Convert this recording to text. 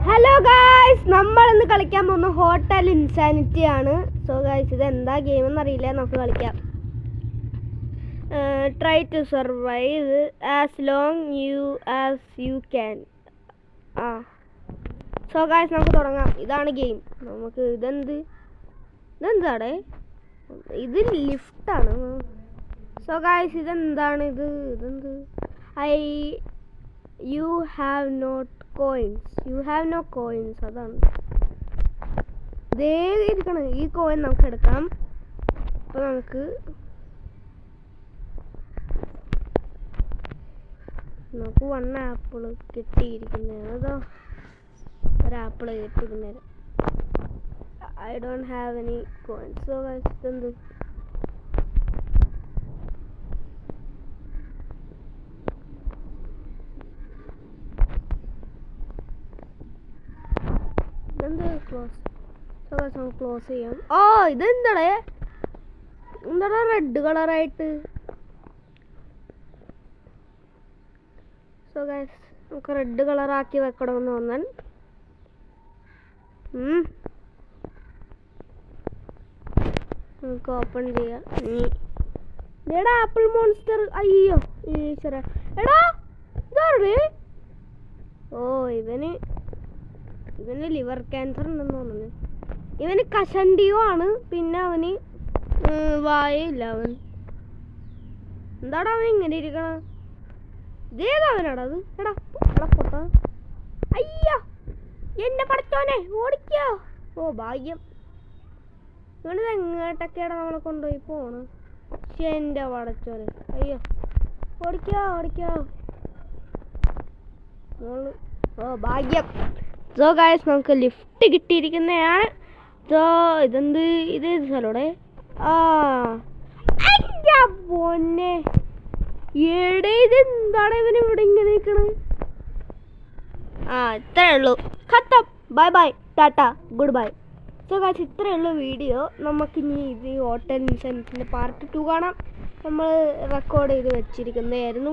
Hello guys, നമ്മൾ ഇന്ന് കളിക്കാൻ പോകുന്ന ഹോട്ടൽ ഇൻസാനിറ്റി ആണ്. സോ ഗായ്സ്, ഇത് എന്താ ഗെയിം എന്നറിയില്ല, നമുക്ക് കളിക്കാം. Try to survive as long as you can. So guys, നമുക്ക് തുടങ്ങാം. ഇതാണ് ഗെയിം. നമുക്ക് ഇതെന്താടെ? ഇത് ലിഫ്റ്റാണ്. സോ ഗായ്സ്, ഇതെന്താണ്? ഇതെന്ത്? You have no coins. അതാണ് ഇരിക്കണം. ഈ കോയിൻ നമുക്ക് എടുക്കാം. അപ്പോൾ നമുക്ക് വൺ ആപ്പിൾ കിട്ടിയിരിക്കുന്നതാണ്. അതോ ഒരാപ്പിൾ കിട്ടിയിരിക്കുന്നത്. I don't have any coins. So guys, ഇതെന്ത്? ക്ലോസ് ചെയ്യാം. ഇതെന്താടേ? എന്താടാ റെഡ് കളറായിട്ട്? സോ ഗൈസ്, നമുക്ക് റെഡ് കളറാക്കി വെക്കണമെന്ന് തോന്നാൻ. നമുക്ക് ഓപ്പൺ ചെയ്യാം. എടാ, ആപ്പിൾ മോൺസ്റ്റർ. അയ്യോ ഈശ്വര. എടാ, ഇതാണ്. ഇവന് ലിവർ ക്യാൻസർ ഉണ്ടെന്ന് തോന്നുന്നു. ഇവന് കഷണ്ടിയോ ആണ്. പിന്നെ അവന് വായയില്ല. എന്താടാ അവൻ ഇങ്ങനെ ഇരിക്കണ? ഇതേതാവനാടാ അത്? എടാ പൊട്ട. അയ്യോ എന്നെ പഠിച്ചോനെ, ഓടിക്കോ. ഭാഗ്യം. ഇവനത് എങ്ങോട്ടൊക്കെയാണ് നമ്മളെ കൊണ്ടുപോയി പോണ്? പക്ഷെ എൻ്റെ പടച്ചോനെ. അയ്യോ, ഓടിക്കോ. ഭാഗ്യം. സോ ഗായ്സ്, നമുക്ക് ലിഫ്റ്റ് കിട്ടിയിരിക്കുന്നതാണ്. സോ ഇതെന്ത്? ഇത് സ്ഥലോടെ. പൊന്നെ എടേ, ഇതെന്താണ് ഇവന് ഇവിടെ ഇങ്ങനെ നിൽക്കണത്? ഇത്രേ ഉള്ളൂ. ഖത്തം. Bye bye, tata, good bye. So guys, ഇത്രയേ ഉള്ളൂ വീഡിയോ. നമുക്കിനി ഇത് ഹോട്ടൽ ഇൻസെൻസിൻ്റെ പാർട്ട് 2 കാണാം. നമ്മൾ റെക്കോർഡ് ചെയ്ത് വെച്ചിരിക്കുന്നതായിരുന്നു.